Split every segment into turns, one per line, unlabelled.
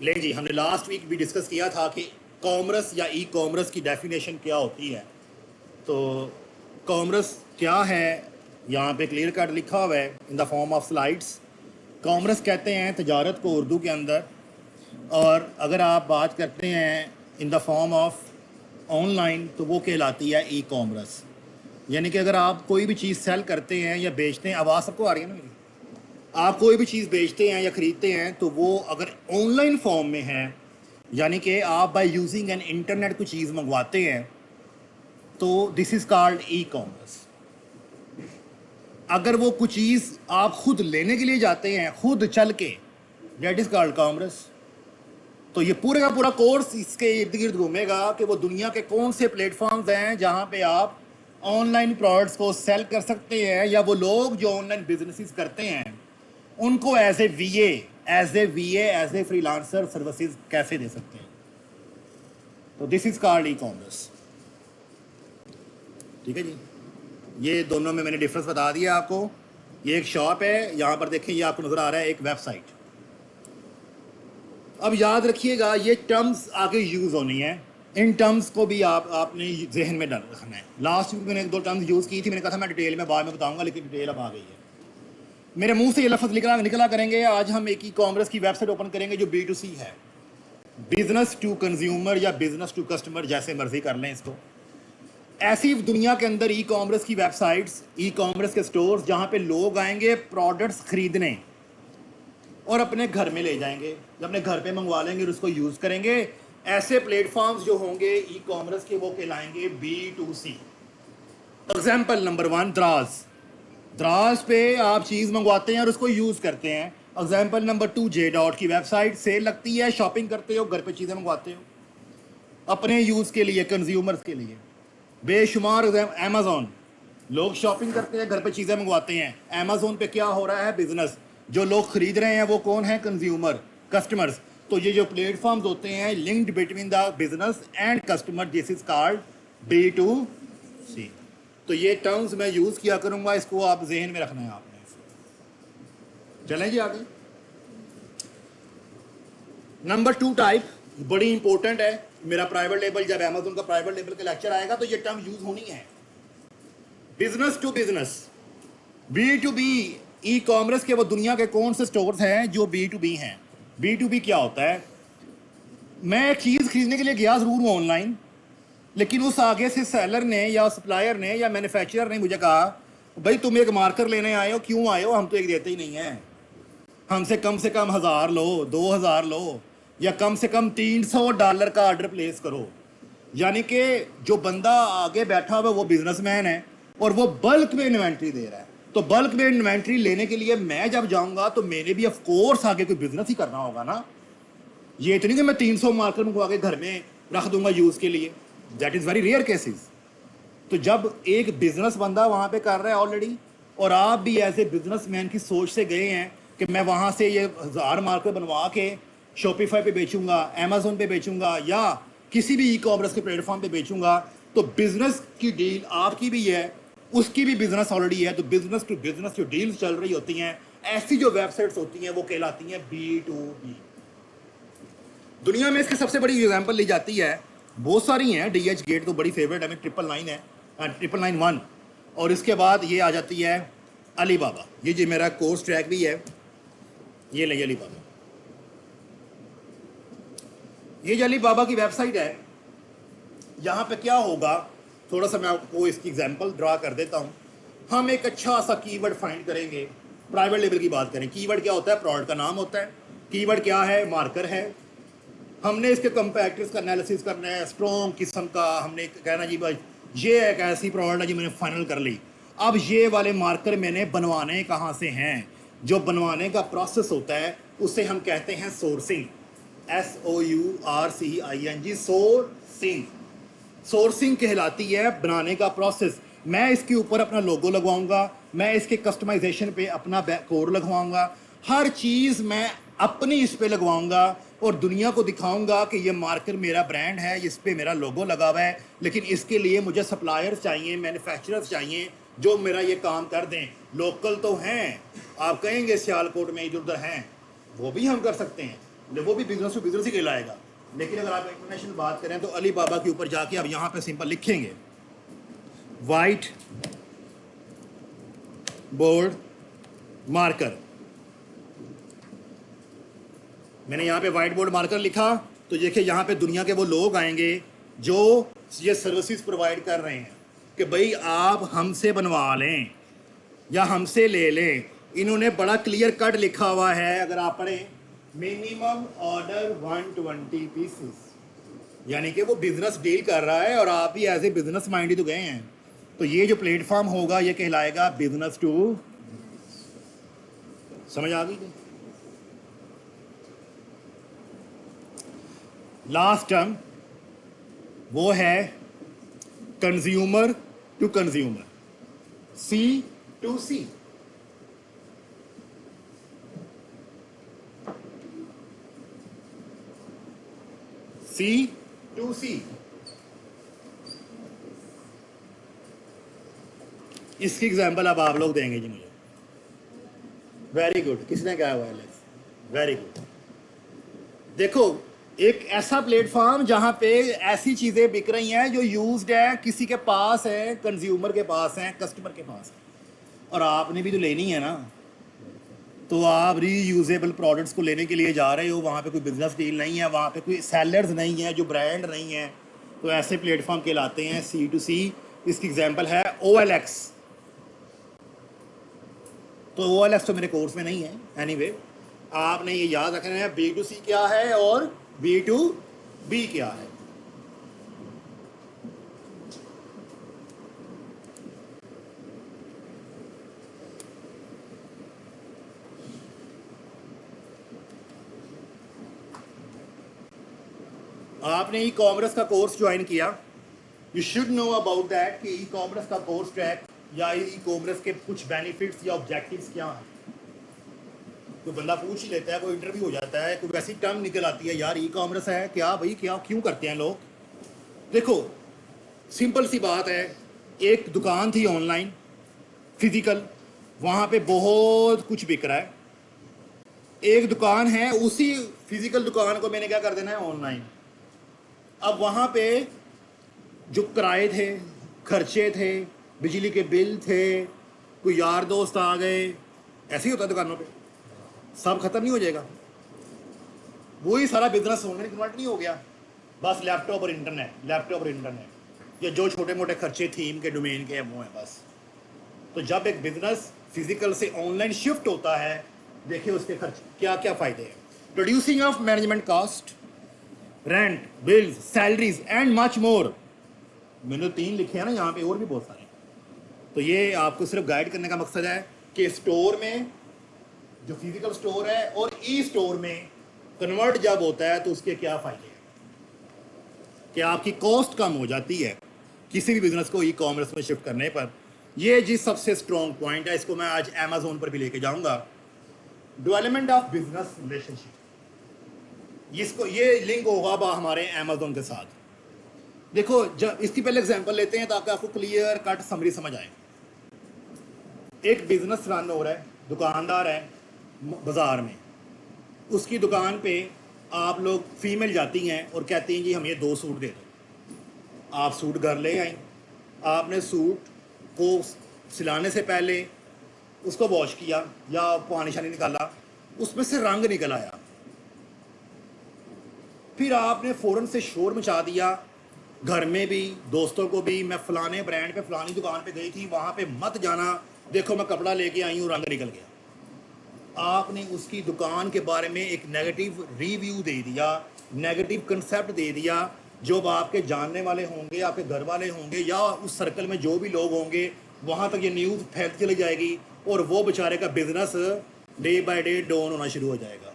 ले जी, हमने last week भी डिस्कस किया था कि कॉमर्स या ई कॉमर्स की डेफिनेशन क्या होती है। तो कॉमर्स क्या है, यहाँ पे क्लियर कट लिखा हुआ है in the form of slides. Commerce कहते हैं तजारत को उर्दू के अंदर, और अगर आप बात करते हैं in the form of online तो वो कहलाती है ई कॉमर्स। यानी कि अगर आप कोई भी चीज़ सेल करते हैं या बेचते हैं, आवाज़ सबको आ रही है ना मेरी, आप कोई भी चीज़ बेचते हैं या ख़रीदते हैं तो वो अगर ऑनलाइन फॉर्म में है, यानी कि आप बाय यूजिंग एन इंटरनेट कोई चीज़ मंगवाते हैं, तो this is called e commerce. अगर वो कुछ चीज़ आप खुद लेने के लिए जाते हैं, खुद चल के, दैट इज़ कॉल्ड कॉमर्स। तो ये पूरे का पूरा कोर्स इसके इर्द गिर्द घूमेगा कि वो दुनिया के कौन से प्लेटफॉर्म्स हैं जहाँ पे आप ऑनलाइन प्रोडक्ट्स को सेल कर सकते हैं, या वो लोग जो ऑनलाइन बिजनेसेस करते हैं उनको एज ए फ्रीलांसर सर्विसेज कैसे दे सकते हैं। तो this is called e commerce. ठीक है जी, ये दोनों में मैंने डिफरेंस बता दिया आपको। ये एक शॉप है, यहाँ पर देखें, ये आपको नजर आ रहा है एक वेबसाइट। अब याद रखिएगा ये टर्म्स आगे यूज होनी है, इन टर्म्स को भी आपने जहन में डाल रखना है। लास्ट वीक मैंने एक दो टर्म्स यूज़ की थी, मैंने कहा था मैं डिटेल में बाद में बताऊंगा, लेकिन डिटेल अब आ गई है। मेरे मुंह से ये लफ्ज़ निकला करेंगे। आज हम एक ई कॉमर्स की वेबसाइट ओपन करेंगे जो B2C है, बिजनेस टू कंज्यूमर या बिजनेस टू कस्टमर, जैसे मर्जी कर लें इसको। ऐसी दुनिया के अंदर ई कॉमर्स की वेबसाइट्स, ई कॉमर्स के स्टोर्स, जहाँ पे लोग आएंगे प्रोडक्ट्स खरीदने और अपने घर में ले जाएंगे, जब अपने घर पे मंगवा लेंगे और उसको यूज़ करेंगे। ऐसे प्लेटफॉर्म्स जो होंगे ई कॉमर्स के, वो कहलाएंगे B2C। एग्जाम्पल नंबर 1, दराज पे आप चीज़ मंगवाते हैं और उसको यूज़ करते हैं। एग्जाम्पल नंबर 2, JDOT की वेबसाइट, सेल लगती है, शॉपिंग करते हो, घर पे चीज़ें मंगवाते हो अपने यूज़ के लिए, कंज्यूमर्स के लिए। बेशुमार अमेज़ॉन, लोग शॉपिंग करते हैं, घर पे चीज़ें मंगवाते हैं। अमेज़ॉन पे क्या हो रहा है, बिजनेस। जो लोग खरीद रहे हैं वो कौन है, कंज्यूमर, कस्टमर्स। तो ये जो प्लेटफॉर्म्स होते हैं linked between the business and customer, this is called B2C। तो ये टर्म्स मैं यूज़ किया करूंगा, इसको आप जहन में रखना है आपने। चलें जी आगे। नंबर 2 टाइप बड़ी इंपॉर्टेंट है, मेरा प्राइवेट लेबल, जब अमेज़न का प्राइवेट लेबल का लेक्चर आएगा तो ये टर्म यूज होनी है। Business to business, B2B। E-commerce के वो दुनिया के कौन से स्टोर्स हैं जो B2B हैं। B2B क्या होता है, मैं एक चीज़ खरीदने के लिए गया ज़रूर हूँ ऑनलाइन, लेकिन उस आगे से सेलर ने या सप्लायर ने या मैन्युफैक्चरर ने मुझे कहा, भाई तुम एक मार्कर लेने आए हो, क्यों आए हो, हम तो एक देते ही नहीं हैं, हमसे कम 1000 लो, 2000 लो, या कम से कम $300 का ऑर्डर प्लेस करो। यानी कि जो बंदा आगे बैठा हुआ है वो बिजनेसमैन है और वो बल्क में इन्वेंट्री दे रहा है। तो बल्क में इन्वेंट्री लेने के लिए मैं जब जाऊंगा तो मैंने भी ऑफ कोर्स आगे कोई बिजनेस ही करना होगा ना। ये तो नहीं कि मैं 300 मार्कर मंगवा के घर में रख दूंगा यूज के लिए, that is very rare cases. तो जब एक बिजनेस बंदा वहां पे कर रहा है ऑलरेडी, और आप भी एज ए बिजनेसमैन की सोच से गए हैं कि मैं वहां से ये 1000 मार्कर बनवा के शॉपिफाई पे बेचूंगा, अमेजोन पे बेचूंगा, या किसी भी ई कॉमर्स के प्लेटफॉर्म पे बेचूंगा, तो बिजनेस की डील आपकी भी है, उसकी भी बिजनेस ऑलरेडी है। तो बिजनेस टू बिजनेस जो डील्स चल रही होती हैं, ऐसी जो वेबसाइट्स होती हैं वो कहलाती हैं B2B। दुनिया में इसकी सबसे बड़ी एग्जांपल ली जाती है, बहुत सारी हैं, DH गेट तो बड़ी फेवरेट है, 999 है, 991, और इसके बाद ये आ जाती है अलीबाबा। ये जी मेरा कोर्स ट्रैक भी है, ये ले अलीबाबा। ये जो अलीबाबा की वेबसाइट है, यहाँ पे क्या होगा, थोड़ा सा मैं आपको इसकी एग्जांपल ड्रा कर देता हूँ। हम एक अच्छा सा कीवर्ड फाइंड करेंगे, प्राइवेट लेबल की बात करें। कीवर्ड क्या होता है, प्रोडक्ट का नाम होता है। कीवर्ड क्या है, मार्कर है। हमने इसके कंपैरेटर्स का एनालिसिस करना है, स्ट्रॉन्ग किस्म का। हमने कहना जी भाई ये एक ऐसी प्रोडक्ट है जी मैंने फाइनल कर ली। अब ये वाले मार्कर मैंने बनवाने कहाँ से हैं, जो बनवाने का प्रोसेस होता है उसे हम कहते हैं सोर्सिंग, SOURCING, सोर्सिंग। सोर्सिंग कहलाती है बनाने का प्रोसेस। मैं इसके ऊपर अपना लोगो लगवाऊंगा, मैं इसके कस्टमाइजेशन पे अपना कोड लगवाऊंगा, हर चीज़ मैं अपनी इस पे लगवाऊंगा और दुनिया को दिखाऊंगा कि ये मार्कर मेरा ब्रांड है, इस पे मेरा लोगो लगा हुआ है। लेकिन इसके लिए मुझे सप्लायर्स चाहिए, मैन्युफैक्चरर्स चाहिए जो मेरा ये काम कर दें। लोकल तो हैं, आप कहेंगे सियालकोट में इधर उधर हैं, वो भी हम कर सकते हैं, वो भी बिजनेस टू बिजनेस ही कहलाएगा। लेकिन अगर आप इंटरनेशनल बात करें तो अली बाबा के ऊपर जाके आप यहाँ पे सिंपल लिखेंगे वाइट बोर्ड मार्कर। मैंने यहाँ पे वाइट बोर्ड मार्कर लिखा तो देखिए यहाँ पे दुनिया के वो लोग आएंगे जो ये सर्विसेज प्रोवाइड कर रहे हैं कि भाई आप हमसे बनवा लें या हमसे ले लें। इन्होंने बड़ा क्लियर कट लिखा हुआ है, अगर आप पढ़ें, मिनिमम ऑर्डर 120 पीसेस, यानी कि वो बिजनेस डील कर रहा है और आप भी एज ए बिजनेस माइंड ही तो गए हैं। तो ये जो प्लेटफॉर्म होगा ये कहलाएगा बिजनेस टू। समझ आ गई? लास्ट टर्म वो है consumer to consumer, C to C. C to C, इसकी एग्जांपल अब आप लोग देंगे जी मुझे। वेरी गुड, किसने कहा वायरलेस? Very good. देखो एक ऐसा प्लेटफॉर्म जहां पे ऐसी चीजें बिक रही हैं जो यूज्ड है, किसी के पास है, कंज्यूमर के पास है, कस्टमर के पास है, और आपने भी तो लेनी है ना। तो आप रीयूजेबल प्रोडक्ट्स को लेने के लिए जा रहे हो, वहाँ पे कोई बिजनेस डील नहीं है, वहाँ पे कोई सेलर्स नहीं है, जो ब्रांड नहीं है, तो ऐसे प्लेटफॉर्म कहलाते हैं सी टू सी। इसकी एग्जांपल है OLX। तो OLX तो मेरे कोर्स में नहीं है, एनीवे आपने ये याद रखना है B2C क्या है और B2B क्या है। आपने ई कॉमर्स का कोर्स ज्वाइन किया, you should know about that कि ई कॉमर्स का कोर्स ट्रैक या ई कॉमर्स के कुछ बेनिफिट्स या ऑब्जेक्टिव्स क्या हैं। कोई बंदा पूछ ही लेता है, कोई इंटरव्यू हो जाता है, कोई वैसी टर्म निकल आती है, यार ई कॉमर्स है क्या भाई, क्या क्यों करते हैं लोग। देखो सिंपल सी बात है, एक दुकान थी ऑनलाइन फिजिकल, वहाँ पे बहुत कुछ बिक रहा है। एक दुकान है, उसी फिजिकल दुकान को मैंने क्या कर देना है ऑनलाइन। अब वहाँ पे जो किराए थे, खर्चे थे, बिजली के बिल थे, कोई यार दोस्त आ गए, ऐसे ही होता है दुकानों पे, सब खत्म नहीं हो जाएगा। वही सारा बिजनेस ऑनलाइन कन्वर्ट नहीं हो गया, बस लैपटॉप और इंटरनेट, लैपटॉप और इंटरनेट, ये जो छोटे मोटे खर्चे थीम के डोमेन के हैं वो हैं बस। तो जब एक बिजनेस फिजिकल से ऑनलाइन शिफ्ट होता है, देखिए उसके खर्च क्या क्या फायदे हैं। Producing of management cost, rent, bills, salaries and much more. मैंने 3 लिखे हैं ना, यहाँ पे और भी बहुत सारे। तो ये आपको सिर्फ गाइड करने का मकसद है कि स्टोर में, जो फिजिकल स्टोर है और ई स्टोर में कन्वर्ट जब होता है तो उसके क्या फायदे हैं, कि आपकी कॉस्ट कम हो जाती है किसी भी बिजनेस को ई कॉमर्स में शिफ्ट करने पर। ये जी सबसे स्ट्रॉन्ग पॉइंट है, इसको मैं आज अमेजोन पर भी लेके जाऊंगा। डेवलपमेंट ऑफ बिजनेस रिलेशनशिप, इसको ये लिंक होगा हमारे अमेजोन के साथ। देखो जब इसकी पहले एग्जांपल लेते हैं ताकि आपको क्लियर कट समरी समझ आए। एक बिजनेस रन हो रहा है, दुकानदार है बाजार में, उसकी दुकान पे आप लोग फीमेल जाती हैं और कहती हैं जी हम ये 2 सूट दे दो। आप सूट घर ले आई, आपने सूट को सिलाने से पहले उसको वॉश किया या पानी शानी निकाला, उसमें से रंग निकल आया, फिर आपने फ़ौरन से शोर मचा दिया घर में भी, दोस्तों को भी, मैं फ़लाने ब्रांड पे फ़लानी दुकान पे गई थी, वहाँ पे मत जाना, देखो मैं कपड़ा लेके आई हूँ रंग निकल गया। आपने उसकी दुकान के बारे में एक नेगेटिव रिव्यू दे दिया, नेगेटिव कंसेप्ट दे दिया। जो आपके जानने वाले होंगे, आपके घर वाले होंगे या उस सर्कल में जो भी लोग होंगे, वहाँ तक ये न्यूज़ फैलती चली जाएगी और वो बेचारे का business day by day down होना शुरू हो जाएगा।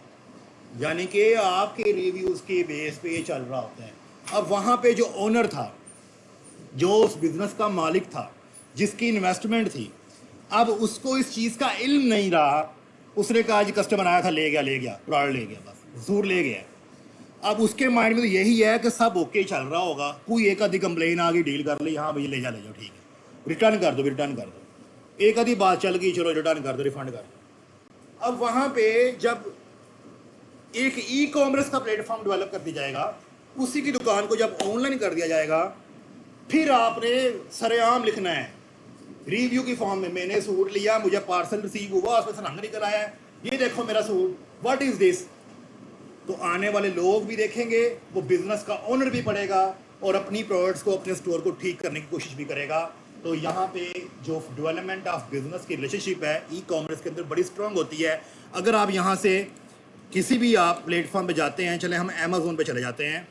यानी कि आपके रिव्यूज़ के बेस पे ये चल रहा होता है। अब वहाँ पे जो ओनर था, जो उस बिज़नेस का मालिक था, जिसकी इन्वेस्टमेंट थी, अब उसको इस चीज़ का इल्म नहीं रहा। उसने कहा जी कस्टमर आया था, ले गया प्रोडक्ट ले गया, बस ज़रूर ले गया। अब उसके माइंड में तो यही है कि सब ओके चल रहा होगा, कोई एक आधी कंप्लेन आ गई, डील कर ली, हाँ भैया ले जाओ ठीक है, रिटर्न कर दो। एक आधी बात चल गई, चलो रिटर्न कर दो, रिफंड कर दो। अब वहाँ पे जब एक ई कॉमर्स का प्लेटफॉर्म डेवलप कर दिया जाएगा, उसी की दुकान को जब ऑनलाइन कर दिया जाएगा, फिर आपने सरेआम लिखना है रिव्यू की फॉर्म में, मैंने सूट लिया, मुझे पार्सल रिसीव हुआ, उसमें सरंग निकल आया है, ये देखो मेरा सूट, व्हाट इज दिस। तो आने वाले लोग भी देखेंगे, वो बिजनेस का ओनर भी पड़ेगा और अपनी प्रोडक्ट्स को, अपने स्टोर को ठीक करने की कोशिश भी करेगा। तो यहाँ पे जो डेवलपमेंट ऑफ बिजनेस की रिलेशनशिप है ई कॉमर्स के अंदर बड़ी स्ट्रांग होती है। अगर आप यहाँ से किसी भी आप प्लेटफॉर्म पे जाते हैं, चले हम अमेज़ोन पे चले जाते हैं,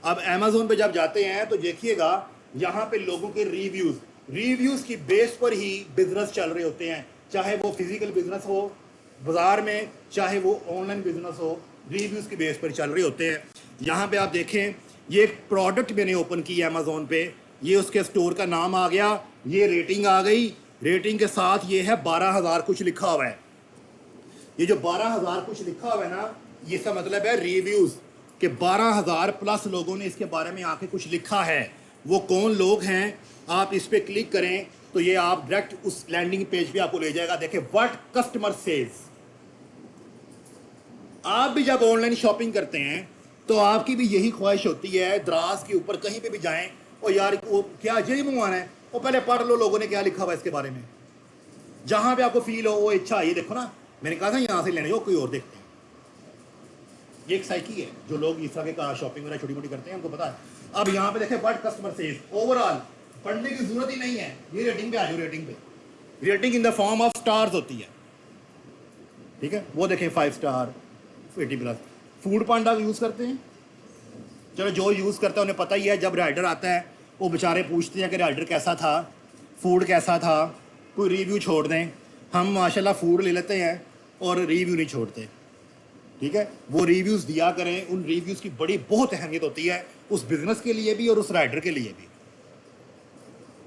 अब अमेज़ोन पे जब जाते हैं तो देखिएगा यहाँ पे लोगों के रिव्यूज़ की बेस पर ही बिजनेस चल रहे होते हैं, चाहे वो फिजिकल बिजनेस हो बाजार में, चाहे वो ऑनलाइन बिजनेस हो, रिव्यूज़ की बेस पर चल रहे होते हैं। यहाँ पे आप देखें, ये एक प्रोडक्ट मैंने ओपन की है अमेज़ोन पे, ये उसके स्टोर का नाम आ गया, ये रेटिंग आ गई, रेटिंग के साथ ये है 12,000 कुछ लिखा हुआ है। ये जो 12,000 कुछ लिखा हुआ है ना, ये इसका मतलब है रिव्यूज़ के 12,000 प्लस लोगों ने इसके बारे में आके कुछ लिखा है। वो कौन लोग हैं, आप इस पर क्लिक करें तो ये आप डायरेक्ट उस लैंडिंग पेज पे आपको ले जाएगा। देखें व्हाट कस्टमर सेज। आप भी जब ऑनलाइन शॉपिंग करते हैं तो आपकी भी यही ख्वाहिश होती है, दराज के ऊपर कहीं पे भी जाएं और यार वो क्या यही मंगवाना है, वो पहले पढ़ लो लोगों ने क्या लिखा हुआ है इसके बारे में। जहां पे आपको फील हो वो इच्छा, ये देखो ना, मैंने कहा था यहाँ से लेने हो, कोई और देखते हैं। ये एक साइकी है, जो लोग इस तरह के शॉपिंग वगैरह छोटी मोटी करते हैं उनको पता है। अब यहाँ पे देखें व्हाट कस्टमर सेज, ओवरऑल पढ़ने की जरूरत ही नहीं है, ये रेटिंग पे आ जाओ, रेटिंग पे, rating in the form of stars होती है, ठीक है। वो देखें 5 स्टार 80+। फूड पांडा यूज़ करते हैं, चलो जो यूज़ करता है उन्हें पता ही है, जब राइडर आता है वो बेचारे पूछते हैं कि राइडर कैसा था, फूड कैसा था, कोई रिव्यू छोड़ दें। हम माशाल्लाह फूड ले लेते हैं और रिव्यू नहीं छोड़ते, ठीक है। वो रिव्यूज़ दिया करें, उन रिव्यूज़ की बड़ी बहुत अहमियत होती है उस बिज़नेस के लिए भी और उस राइडर के लिए भी,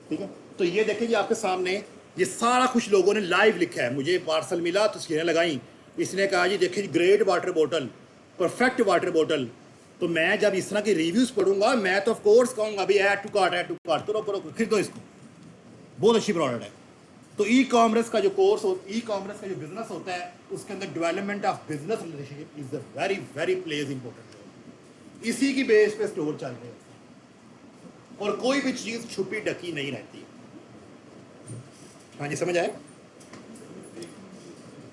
ठीक है। तो ये देखें, ये आपके सामने ये सारा कुछ लोगों ने लाइव लिखा है। मुझे पार्सल मिला तो तस्वीरें लगाई, इसने कहा जी देखिए great water bottle, perfect water bottle. तो मैं जब इस तरह के रिव्यूज़ पढ़ूंगा मैं तो ऑफ कोर्स कहूँगा अभी ऐड टू कार्ट, तो रोको खरीदो इसको, बहुत अच्छी प्रोडक्ट है। तो ई कॉमर्स का जो कोर्स हो, ई कॉमर्स का जो बिजनेस होता है, उसके अंदर development of business relationship is the very very pledge important. इसी की बेस पे स्टोर चल रहे होते हैं और कोई भी चीज़ छुपी ढकी नहीं रहती। हाँ जी, समझ आए?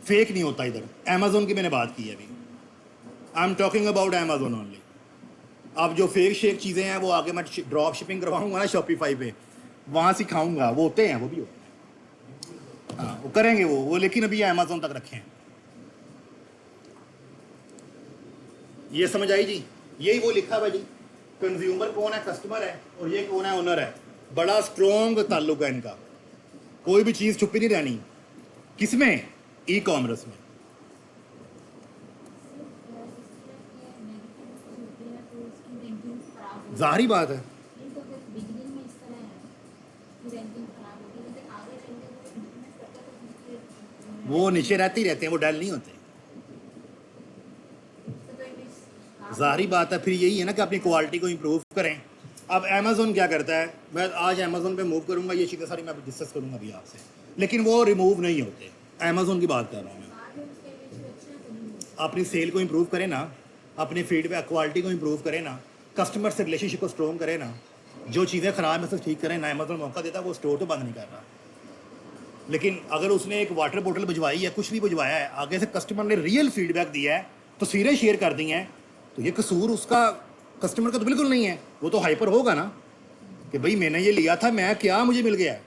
फेक नहीं होता इधर। अमेजोन की मैंने बात की है अभी, I am talking about Amazon only. अब जो फेक शेक चीज़ें हैं वो आगे मैं ड्रॉप शिपिंग करवाऊंगा ना शॉपिफाई पे, वहाँ सिखाऊंगा, वो होते हैं, वो भी होते हैं, हाँ वो करेंगे वो लेकिन अभी अमेजोन तक रखें। ये समझ आई जी? यही वो लिखा हुआ जी, कंज्यूमर कौन है, कस्टमर है, और ये कौन है, ओनर है। बड़ा स्ट्रॉन्ग ताल्लुक है इनका, कोई भी चीज़ छुपी नहीं रहनी। किसमें? ई कॉमर्स में। जाहिर बात है, वो नीचे रहते ही रहते हैं, वो डल नहीं होते। जाहिर बात है, फिर यही है ना कि अपनी क्वालिटी को इम्प्रूव करें। अब अमेजोन क्या करता है, मैं आज अमेजोन पे मूव करूंगा, ये चीज़ें सारी मैं डिस्कस करूंगा अभी आपसे, लेकिन वो रिमूव नहीं होते। अमेजोन की बात कर रहा हूँ मैं। अपनी सेल को इम्प्रूव करें ना, अपनी फीडबैक क्वालिटी को इम्प्रूव करें ना, कस्टमर से रिलेशनशिप को स्ट्रॉन्ग करें ना, जो चीज़ें ख़राब है सब ठीक करें ना। अमेजोन मौका देता है, वो स्टोर तो बंद नहीं कर रहा, लेकिन अगर उसने एक वाटर बोतल भिजवाई है, कुछ भी भिजवाया है, आगे से कस्टमर ने रियल फीडबैक दिया है, तस्वीरें शेयर कर दी हैं, तो ये कसूर उसका कस्टमर का तो बिल्कुल नहीं है। वो तो हाइपर होगा ना कि भाई मैंने ये लिया था, मैं क्या मुझे मिल गया है,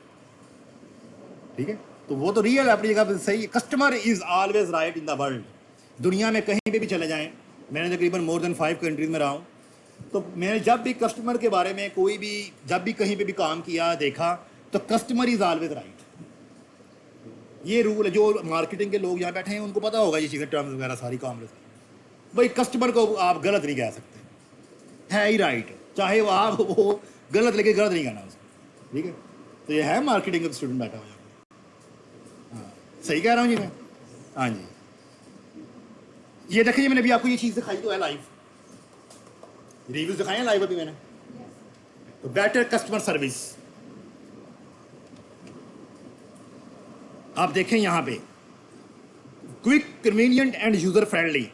ठीक है। तो वो तो रियल अपनी जगह पर सही है। Customer is always right in the world. दुनिया में कहीं पे भी चले जाएं, मैंने तकरीबन मोर देन 5 कंट्रीज़ में रहा हूँ, तो मैंने जब भी कस्टमर के बारे में कोई भी, जब भी कहीं पे भी काम किया देखा, तो कस्टमर इज़ ऑलवेज राइट। ये रूल है, जो मार्केटिंग के लोग यहाँ बैठे हैं उनको पता होगा ये चीज़ें, टर्म्स वगैरह सारी कॉमर्स। भाई कस्टमर को आप गलत नहीं कह सकते, है ही राइट, चाहे वो आप वो गलत लेके गलत नहीं कहना उसको, ठीक है। तो ये है मार्केटिंग का स्टूडेंट बैठा हुआ, हाँ सही कह रहा हूँ जी मैं, हाँ जी। ये देखिए मैंने अभी आपको ये चीज़ दिखाई तो है लाइव, रिव्यूज दिखाए हैं लाइव अभी मैंने। तो बेटर कस्टमर सर्विस, आप देखें यहाँ पे, quick, convenient and user friendly.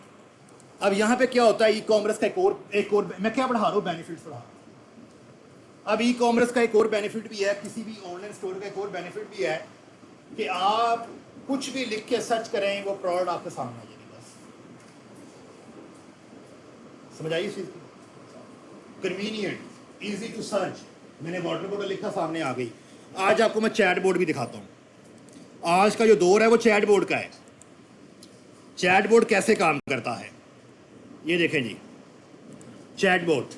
अब यहाँ पे क्या होता है, ई कॉमर्स का एक और मैं क्या पढ़ा रहा हूँ, बेनिफिट्स पढ़ा रहा हूँ। अब ई कॉमर्स का एक और बेनिफिट भी है, किसी भी ऑनलाइन स्टोर का एक और बेनिफिट भी है कि आप कुछ भी लिख के सर्च करें, वो प्रोडक्ट आपके सामने आ जाएगी। बस समझ आई इस चीज़ की? Convenient, easy to search. मैंने वाटर बॉटल लिखा, सामने आ गई। आज आपको मैं चैट बोर्ड भी दिखाता हूँ। आज का जो दौर है वो चैट बोर्ड का है। चैट बोर्ड कैसे काम करता है ये देखें जी, चैट बोर्ड।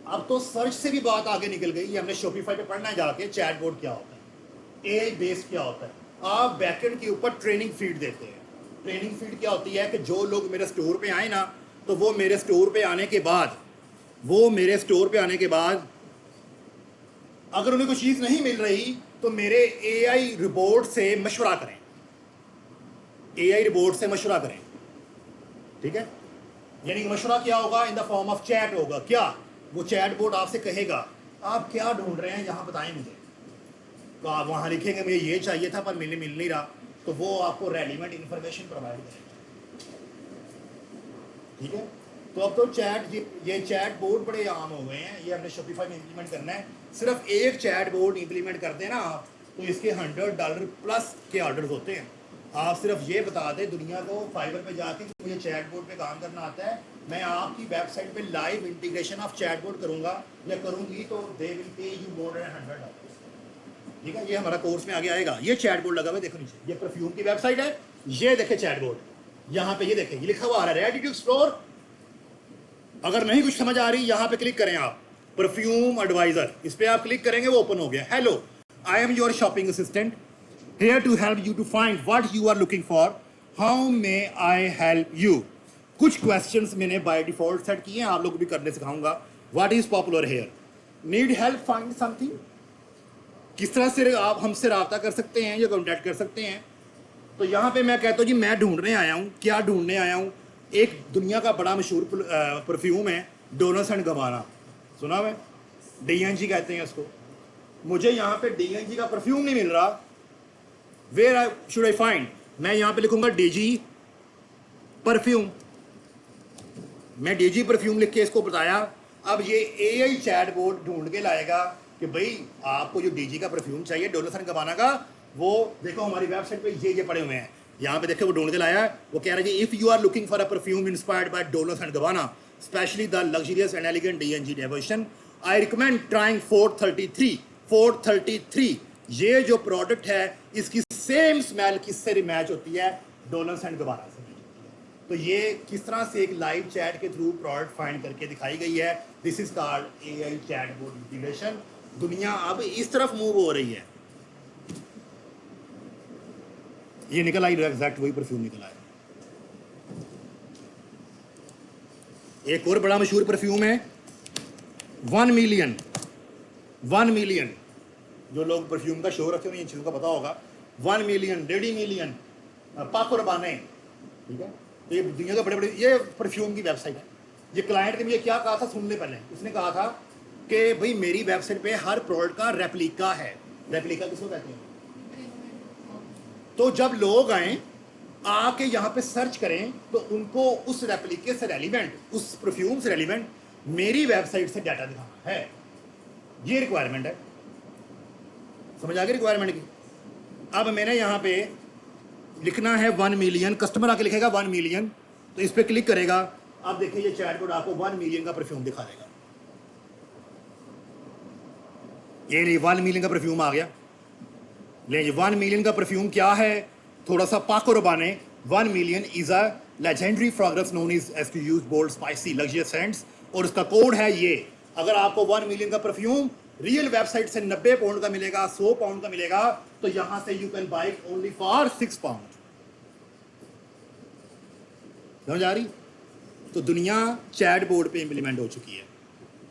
अब तो सर्च से भी बात आगे निकल गई। ये हमने शॉपिफाई पे पढ़ना है जाके, चैट बोर्ड क्या होता है, एआई बेस्ड क्या होता है। आप बैकएंड के ऊपर ट्रेनिंग फीड देते हैं। ट्रेनिंग फीड क्या होती है कि जो लोग मेरे स्टोर पे आए ना, तो वो मेरे स्टोर पे आने के बाद अगर उन्हें कोई चीज़ नहीं मिल रही तो मेरे एआई रिपोर्ट से मशवरा करें, एआई रिपोर्ट से मशवरा करें, ठीक है। यानी मशवरा क्या होगा, in the form of chat होगा। क्या वो चैट बोर्ड आपसे कहेगा आप क्या ढूंढ रहे हैं, यहाँ बताएं मुझे। तो आप वहाँ लिखेंगे मुझे ये चाहिए था पर मिल नहीं रहा, तो वो आपको रेलिवेंट इंफॉर्मेशन प्रोवाइड करेगा, ठीक है। तो अब तो ये चैट बोर्ड बड़े आम हो गए हैं। ये हमने शॉपिफाई में इंप्लीमेंट करना है। सिर्फ एक चैट बोर्ड इंप्लीमेंट कर देना आप, तो इसके $100 प्लस के ऑर्डर्स होते हैं। आप सिर्फ ये बता दें दुनिया को फाइबर पे जाके कि मुझे चैट बोर्ड पे काम करना आता है, मैं आपकी वेबसाइट पे live integration of chat board करूँगा या करूँगी, तो they will pay you more than $100, ठीक है। ये हमारा कोर्स में आगे आएगा। ये चैट बोर्ड लगा हुआ है, देखो नीचे, ये परफ्यूम की वेबसाइट है। ये देखे चैट बोर्ड, यहाँ पे ये देखे, ये लिखा हुआ आ रहा है रेडी टू एक्सप्लोर। अगर नहीं कुछ समझ आ रही, यहाँ पे क्लिक करें आप, परफ्यूम एडवाइजर, इस पे आप क्लिक करेंगे, वो ओपन हो गया। Hello, I am your shopping assistant, here to help you to find what you are looking for. How may I help you? कुछ questions मैंने by default सेट किए हैं, आप लोग भी करने सिखाऊंगा। What is popular here? Need help find something? किस तरह से आप हमसे रब्ता कर सकते हैं या कॉन्टैक्ट कर सकते हैं। तो यहाँ पे मैं कहता हूँ जी मैं ढूंढने आया हूँ। क्या ढूंढने आया हूँ? एक दुनिया का बड़ा मशहूर परफ्यूम है डोल्स एंड गबाना, सुना है, DNG कहते हैं उसको। मुझे यहाँ पे DNG का परफ्यूम नहीं मिल रहा, वेयर शुड आई फाइंड? मैं यहाँ पे लिखूंगा DG परफ्यूम। मैं DG परफ्यूम लिख के इसको बताया। अब ये AI चैट बोर्ड ढूंढ के लाएगा कि भाई आपको जो DG का परफ्यूम चाहिए डोल्स एंड गबाना का, वो देखो हमारी वेबसाइट पे ये पड़े हुए हैं। यहाँ पे देखो वो ढूंढ के लाया है। वो कह रहा है जी if you are looking for a perfume inspired by Dolce and Gabbana, specially the luxurious and elegant DNG devotion, I recommend trying 433। ये जो प्रोडक्ट है इसकी सेम स्मेल किससे मैच होती है, डोल्स एंड गबाना से। तो ये किस तरह से एक लाइव चैट के थ्रू प्रोडक्ट फाइंड करके दिखाई गई है। This is called AI chat board integration. दुनिया अब इस तरफ मूव हो रही है। ये निकल आई, एग्जैक्ट वही परफ्यूम निकल आया। एक और बड़ा मशहूर परफ्यूम है 1 मिलियन। जो लोग परफ्यूम का शो रखे हुए इन चीज़ों का पता होगा। 1 मिलियन, 1.5 मिलियन, पाको रबाने, ठीक है। तो ये दुनिया का बड़े ये परफ्यूम की वेबसाइट है। ये क्लाइंट ने मुझे क्या कहा था, सुन ले पहले। उसने कहा था कि भाई मेरी वेबसाइट पे हर प्रोडक्ट का रेप्लिका है। रेप्लिका किसको कहते हैं? तो जब लोग आए आके यहाँ पे सर्च करें तो उनको उस रेप्लिके से रेलिवेंट, उस परफ्यूम से रेलिवेंट मेरी वेबसाइट से डाटा दिखाना है। ये रिक्वायरमेंट है। समझ आ गई रिक्वायरमेंट की? अब मैंने यहाँ पे लिखना है 1 मिलियन, कस्टमर आके लिखेगा 1 मिलियन, तो इस पर क्लिक करेगा। अब देखिए ये चैट बोर्ड आपको 1 मिलियन का परफ्यूम दिखा देगा। ये नहीं 1 मिलियन का परफ्यूम आ गया। ले 1 मिलियन का परफ्यूम क्या है? थोड़ा सा Paco Rabanne. 1 million is a legendary fragrance known as to use bold spicy luxurious scents, और उसका कोड है ये। अगर आपको 1 मिलियन का परफ्यूम रियल वेबसाइट से 90 पाउंड का मिलेगा, 100 पाउंड का मिलेगा, तो यहां से you can buy it only for 6 pound. समझ आ रही? तो दुनिया चैट बोर्ड पे इंप्लीमेंट हो चुकी है।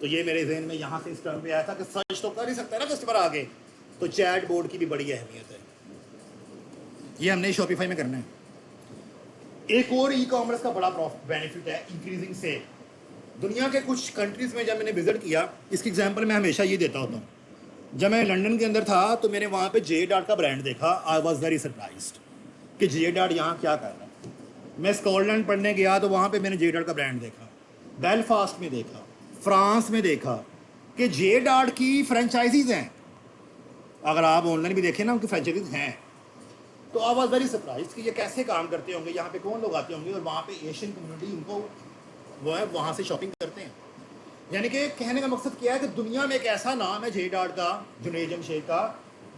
तो ये मेरे जहन में यहाँ से इस टर्म पे आया था कि सर्च तो कर ही सकता है ना कस्टमर आगे, तो चैट बोर्ड की भी बड़ी अहमियत है। ये हमने शॉपिफाई में करना है। एक और ई कॉमर्स का बड़ा बेनिफिट है इंक्रीजिंग सेल। दुनिया के कुछ कंट्रीज में जब मैंने विजिट किया, इसकी एग्जांपल मैं हमेशा ये देता होता हूँ। जब मैं लंदन के अंदर था तो मैंने वहाँ पे JDot का ब्रांड देखा। आई वॉज वेरी सरप्राइज्ड कि JDot यहाँ क्या कर रहा है। मैं स्कॉटलैंड पढ़ने गया तो वहाँ पे मैंने जे डॉट का ब्रांड देखा, बेलफास्ट में देखा, फ्रांस में देखा कि जे डॉट की फ्रेंचाइजीज हैं। अगर आप ऑनलाइन भी देखें ना, उनकी फ्रेंचाइजीज हैं। तो आई वॉज वेरी सरप्राइज कि ये कैसे काम करते होंगे, यहाँ पे कौन लोग आते होंगे, और वहाँ पे एशियन कम्युनिटी उनको वो है वहाँ से शॉपिंग करते हैं। यानी कि कहने का मकसद क्या है कि दुनिया में एक ऐसा नाम है जे डॉट का, जुनैद जमशेद का,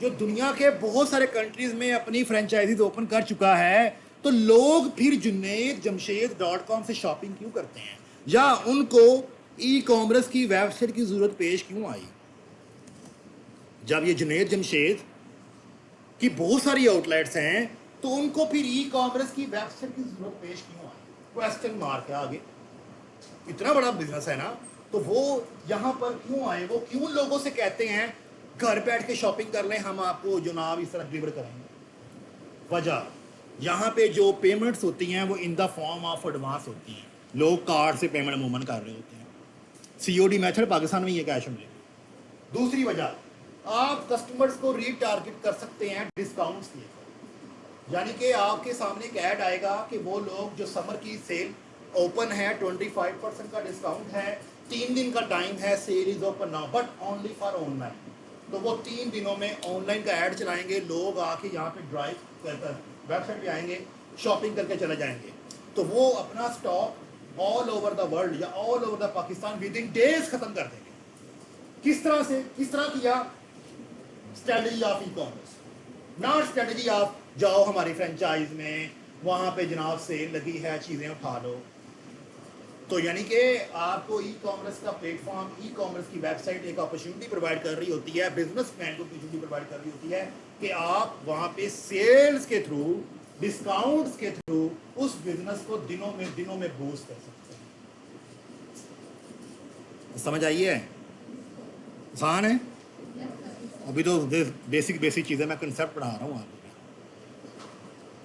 जो दुनिया के बहुत सारे कंट्रीज में अपनी फ्रेंचाइजीज ओपन कर चुका है। तो लोग फिर junaidjamshed.com से शॉपिंग क्यों करते हैं, या उनको ई कॉमर्स की वेबसाइट की जरूरत पेश क्यों आई? जब ये जुनैद जमशेद की बहुत सारी आउटलेट्स हैं तो उनको फिर ई कॉमर्स की वेबसाइट की जरूरत पेश क्यों आई? क्वेश्चन मार्क है आगे। इतना बड़ा बिजनेस है ना, तो वो यहाँ पर क्यों आए? वो क्यों लोगों से कहते हैं घर बैठ के शॉपिंग कर लें, हम आपको जनाब इस तरह डिलीवर करेंगे? वजह, यहाँ पे जो पेमेंट्स होती हैं वो in the form of advance होती हैं। लोग कार्ड से पेमेंट अमूमन कर रहे होते हैं। COD मेथड पाकिस्तान में ये कैश ऑन डिलीवरी। दूसरी वजह, आप कस्टमर्स को रीटारगेट कर सकते हैं डिस्काउंट्स देकर। यानी कि आपके सामने एक ऐड आएगा कि वो लोग जो समर की सेल ओपन है, 25% का डिस्काउंट है, 3 दिन का टाइम है, sale is open now but only for online. तो वो 3 दिनों में ऑनलाइन का ऐड चलाएंगे, लोग आके यहाँ पे ड्राइव कर वेबसाइट पे आएंगे, शॉपिंग करके चले जाएंगे। तो वो अपना stock all over the world या all over the Pakistan with in days खत्म कर देंगे। किस तरह से, किस तरह किया? Strategy of e commerce, not strategy of जाओ हमारी फ्रेंचाइज में, वहाँ पे जनाब सेल लगी है, चीज़ें उठा लो। तो यानी कि आपको ई कॉमर्स का प्लेटफॉर्म, ई कॉमर्स की वेबसाइट एक अपॉर्चुनिटी प्रोवाइड कर रही होती है, बिजनेसमैन को अपॉर्चुनिटी प्रोवाइड कर रही होती है कि आप वहाँ पे सेल्स के थ्रू, डिस्काउंट्स के थ्रू उस बिजनेस को दिनों में बूस्ट कर सकते हैं। समझ आई है? आसान है। अभी तो बेसिक चीज़ें मैं कंसेप्ट पढ़ा रहा हूँ आपको।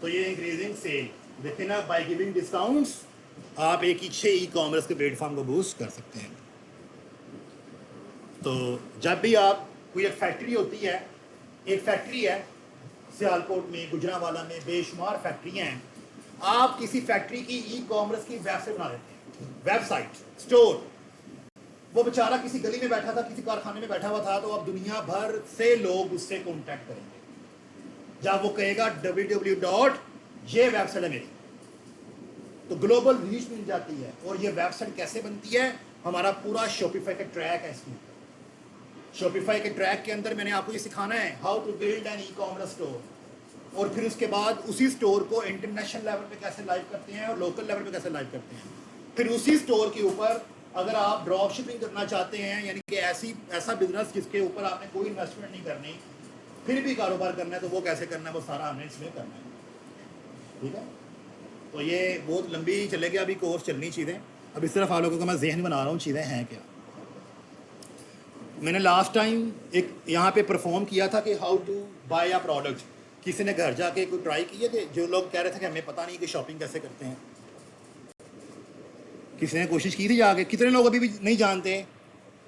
तो ये इंक्रीजिंग सेल, देखिए ना, बाय गिविंग डिस्काउंट्स आप एक अच्छे ई कॉमर्स के प्लेटफॉर्म को बूस्ट कर सकते हैं। तो जब भी आप, कोई एक फैक्ट्री होती है, एक फैक्ट्री है सियालकोट में, गुजरांवाला में, बेशुमार फैक्ट्रियाँ हैं। आप किसी फैक्ट्री की ई कॉमर्स की वेबसाइट बना देते हैं, वेबसाइट, स्टोर। वो बेचारा किसी गली में बैठा था, किसी कारखाने में बैठा हुआ था, तो अब दुनिया भर से लोग उससे कॉन्टैक्ट करेंगे। जब वो कहेगा www. ये वेबसाइट है मेरी, तो ग्लोबल रीच मिल जाती है। और ये वेबसाइट कैसे बनती है? हमारा पूरा शॉपिफाई का ट्रैक है इसमें। शॉपिफाई के ट्रैक के अंदर मैंने आपको ये सिखाना है how to build an e-commerce store, और फिर उसके बाद उसी स्टोर को इंटरनेशनल लेवल पे कैसे लाइव करते हैं और लोकल लेवल पे कैसे लाइव करते हैं। फिर उसी स्टोर के ऊपर अगर आप ड्रॉप शिपिंग करना चाहते हैं, यानी कि ऐसा बिजनेस जिसके ऊपर आपने कोई इन्वेस्टमेंट नहीं करनी, फिर भी कारोबार करना है, तो वो कैसे करना है, वो सारा हमने इसमें करना है। ठीक है? तो ये बहुत लंबी चलेगी, अभी कोर्स चलनी चीज़ें। अब इस तरफ आप लोगों को मैं जहन बना रहा हूँ चीज़ें हैं क्या। मैंने लास्ट टाइम एक यहाँ पे परफॉर्म किया था कि how to buy a product. किसी ने घर जाके कोई ट्राई किया कि जो लोग कह रहे थे कि हमें पता नहीं कि शॉपिंग कैसे करते हैं। किसी ने कोशिश की थी जाके? कितने लोग अभी भी नहीं जानते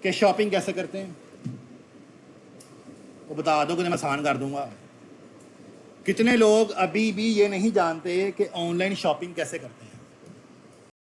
कि शॉपिंग कैसे करते हैं? वो बता दो कि मैं आसान कर दूंगा। कितने लोग अभी भी ये नहीं जानते कि ऑनलाइन शॉपिंग कैसे करते हैं?